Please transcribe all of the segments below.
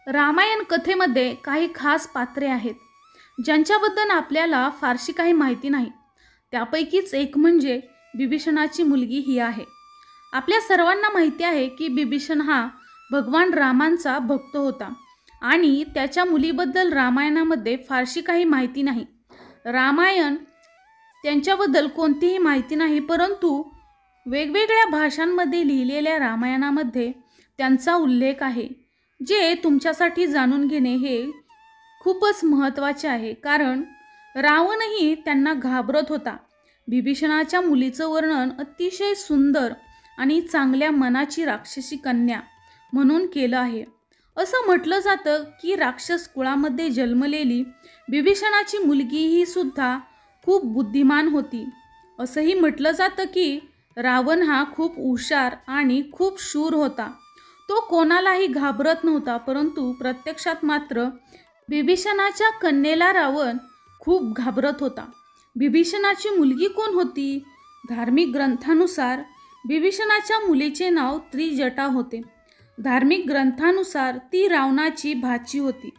रामायण कथेमध्ये काही खास पात्रे आहेत ज्यांच्याबद्दल आपल्याला फारशी काही माहिती नाही. त्यापैकीच एक म्हणजे बिभीषणाची मुलगी ही आहे. आपल्या सर्वांना माहिती आहे की बिभीषण हा भगवान रामांचा भक्त होता आणि त्याच्या मुलीबद्दल रामायणामध्ये फारशी काही माहिती नाही. रामायण त्यांच्याबद्दल कोणतीही माहिती नाही, परंतु वेगवेगळ्या भाषांमध्ये लिहिलेल्या रामायणामध्ये त्यांचा उल्लेख आहे, जे तुमच्यासाठी जाणून घेणे हे खूपच महत्त्वाचे आहे. कारण रावणही त्यांना घाबरत होता. बिभीषणाच्या मुलीचं वर्णन अतिशय सुंदर आणि चांगल्या मनाची राक्षसी कन्या म्हणून केलं आहे. असं म्हटलं जातं की राक्षस कुळामध्ये जन्मलेली बिभीषणाची मुलगी ही सुद्धा खूप बुद्धिमान होती. असंही म्हटलं जातं की रावण हा खूप हुशार आणि खूप शूर होता. तो कोणालाही घाबरत नव्हता, परंतु प्रत्यक्षात मात्र बिभीषणाच्या कन्येला रावण खूप घाबरत होता. बिभीषणाची मुलगी कोण होती? धार्मिक ग्रंथानुसार बिभीषणाच्या मुलीचे नाव त्रिजटा होते. धार्मिक ग्रंथानुसार ती रावणाची भाची होती.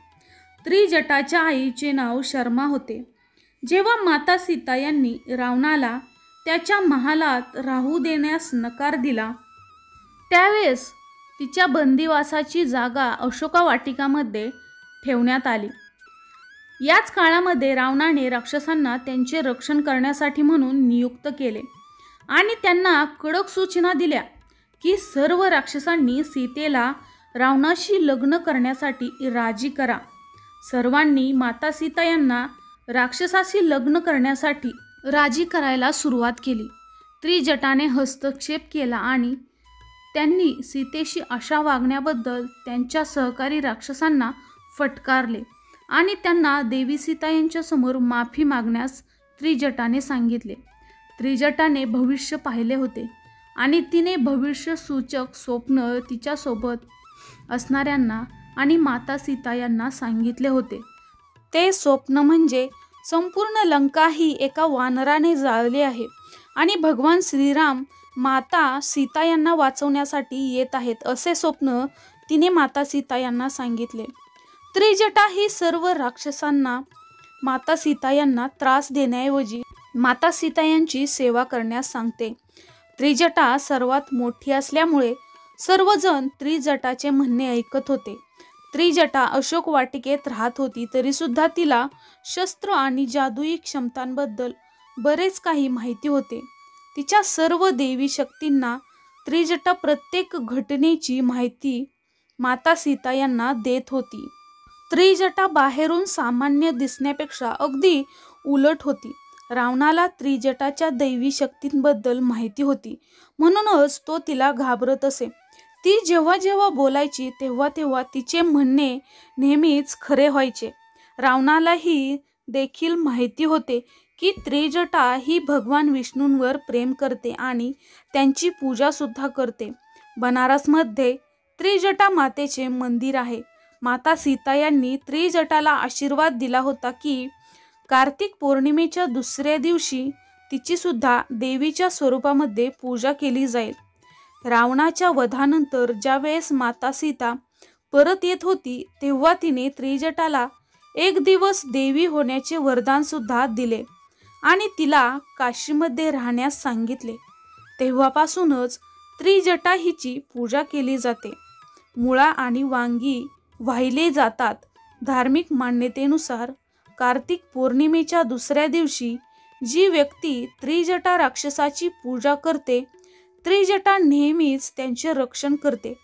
त्रिजटाच्या आईचे नाव शर्मा होते. जेव्हा माता सीता यांनी रावणाला त्याच्या महालात राहू देण्यास नकार दिला, त्यावेळेस तिच्या बंदिवासाची जागा अशोका वाटिकामध्ये ठेवण्यात आली. याच काळामध्ये रावणाने राक्षसांना त्यांचे रक्षण करण्यासाठी म्हणून नियुक्त केले आणि त्यांना कडक सूचना दिल्या की सर्व राक्षसांनी सीतेला रावणाशी लग्न करण्यासाठी राजी करा. सर्वांनी माता सीता यांना राक्षसाशी लग्न करण्यासाठी राजी करायला सुरुवात केली. त्रिजटाने हस्तक्षेप केला आणि त्यांनी सीतेशी अशा वागण्याबद्दल त्यांच्या सहकारी राक्षसांना फटकारले आणि त्यांना देवी सीता यांच्यासमोर माफी मागण्यास त्रिजटाने सांगितले. त्रिजटाने भविष्य पाहिले होते आणि तिने भविष्य सूचक स्वप्न तिच्यासोबत असणाऱ्यांना आणि माता सीता यांना सांगितले होते. ते स्वप्न म्हणजे संपूर्ण लंका ही एका वानराने जाळली आहे आणि भगवान श्रीराम माता सीता यांना वाचवण्यासाठी येत आहेत, असे स्वप्न तिने माता सीता यांना सांगितले. त्रिजटा ही सर्व राक्षसांना माता सीता यांना त्रास देण्याऐवजी माता सीता यांची सेवा करण्यास सांगते. त्रिजटा सर्वात मोठी असल्यामुळे सर्वजण त्रिजटाचे म्हणणे ऐकत होते. त्रिजटा अशोक वाटिकेत राहत होती, तरी सुद्धा तिला शस्त्र आणि जादुई क्षमतांबद्दल बरेच काही माहिती होते. तिच्या सर्व देवी शक्तींना त्रिजटा प्रत्येक घटनेची माहिती माता सीता यांना देत होती. त्रिजटा बाहेरून सामान्य दिसण्यापेक्षा अगदी उलट होती. रावणाला त्रिजटाच्या दैवी शक्तींबद्दल माहिती होती, म्हणूनच तो तिला घाबरत असे. ती जेव्हा जेव्हा बोलायची तेव्हा तेव्हा तिचे म्हणणे नेहमीच खरे व्हायचे. रावणालाही देखील माहिती होते की त्रिजटा ही भगवान विष्णूंवर प्रेम करते आणि त्यांची पूजा सुद्धा करते. बनारसमध्ये त्रिजटा मातेचे मंदिर आहे. माता सीता यांनी त्रिजटाला आशीर्वाद दिला होता की कार्तिक पौर्णिमेच्या दुसऱ्या दिवशी तिची सुद्धा देवीच्या स्वरूपामध्ये पूजा केली जाईल. रावणाच्या वधानंतर ज्यावेळेस माता सीता परत येत होती तेव्हा तिने त्रिजटाला एक दिवस देवी होण्याचे वरदान सुद्धा दिले आणि तिला काशीमध्ये राहण्यास सांगितले. तेव्हापासूनच त्रिजटा हिची पूजा केली जाते. मुळा आणि वांगी वाहिले जातात. धार्मिक मान्यतेनुसार कार्तिक पौर्णिमेच्या दुसऱ्या दिवशी जी व्यक्ती त्रिजटा राक्षसाची पूजा करते, त्रिजटा नेहमीच त्यांचे रक्षण करते.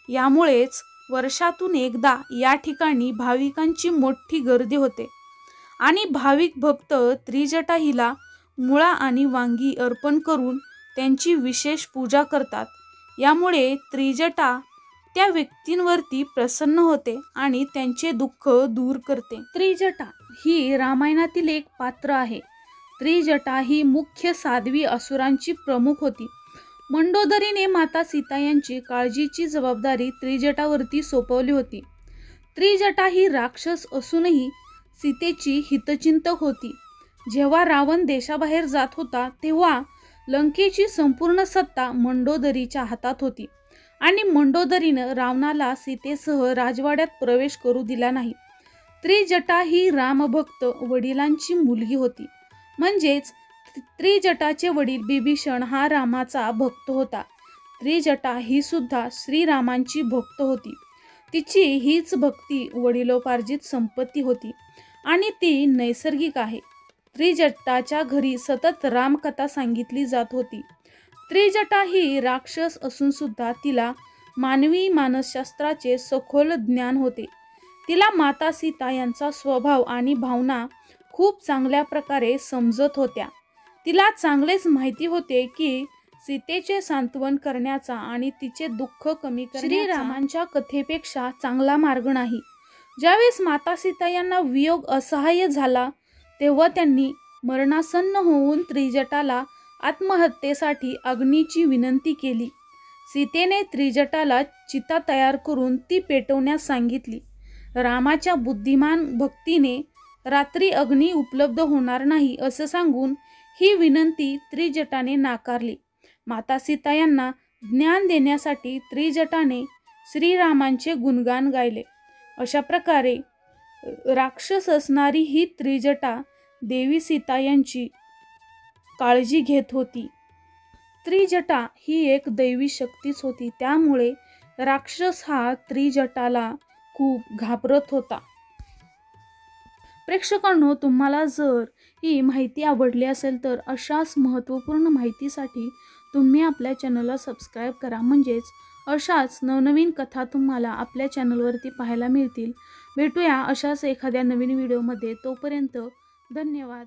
यामुळेच वर्षातून एकदा या ठिकाणी भाविकांची मोठी गर्दी होते आणि भाविक भक्त त्रिजटा हिला मुळा आणि वांगी अर्पण करून त्यांची विशेष पूजा करतात. यामुळे त्रिजटा त्या व्यक्तींवरती प्रसन्न होते आणि त्यांचे दुःख दूर करते. त्रिजटा ही रामायणातील एक पात्र आहे. त्रिजटा ही मुख्य साध्वी असुरांची प्रमुख होती. मंडोदरीने माता सीता यांची काळजीची जबाबदारी त्रिजटावरती सोपवली होती. त्रिजटा ही राक्षस असूनही सीतेची हितचिंतक होती. जेव्हा रावण देशाबाहेर जात होता तेव्हा लंकेची संपूर्ण सत्ता मंडोदरीच्या हातात होती आणि मंडोदरीनं रावणाला सीतेसह राजवाड्यात प्रवेश करू दिला नाही. त्रिजटा ही रामभक्त वडिलांची मुलगी होती. म्हणजेच त्रिजटाचे वडील बिभीषण हा रामाचा भक्त होता. त्रिजटा ही सुद्धा श्रीरामांची भक्त होती. तिची हीच भक्ती वडिलोपार्जित संपत्ती होती आणि ती नैसर्गिक आहे. त्रिजटाच्या घरी सतत रामकथा सांगितली जात होती. त्रिजटा ही राक्षस असून सुद्धा तिला मानवी मानसशास्त्राचे सखोल ज्ञान होते. तिला माता सीता यांचा स्वभाव आणि भावना खूप चांगल्या प्रकारे समजत होत्या. तिला चांगलेच माहिती होते की सीतेचे सांत्वन करण्याचा आणि तिचे दुःख कमी करण्याचा श्रीरामांच्या कथेपेक्षा चांगला मार्ग नाही. ज्यावेळेस माता सीता यांना वियोग असहाय्य झाला तेव्हा त्यांनी मरणासन्न होऊन त्रिजटाला आत्महत्येसाठी अग्नीची विनंती केली. सीतेने त्रिजटाला चिता तयार करून ती पेटवण्यास सांगितली. रामाच्या बुद्धिमान भक्तीने रात्री अग्नी उपलब्ध होणार नाही असं सांगून ही विनंती त्रिजटाने नाकारली. माता सीता यांना ज्ञान देण्यासाठी त्रिजटाने श्रीरामांचे गुणगान गायले. अशा प्रकारे राक्षस असणारी ही त्रिजटा देवी सीता यांची काळजी घेत होती. त्रिजटा ही एक दैवी शक्तीच होती. त्यामुळे राक्षस हा त्रिजटाला खूप घाबरत होता. प्रेक्षकांनो, तुम्हाला जर ही माहिती आवडली असेल तर अशाच महत्त्वपूर्ण माहितीसाठी तुम्ही आपल्या चॅनलला सबस्क्राईब करा. म्हणजेच अशाच नवनवीन कथा तुम्हाला आपल्या चॅनलवरती पाहायला मिळतील. भेटूया अशाच एखाद्या नवीन व्हिडिओमध्ये. तोपर्यंत धन्यवाद.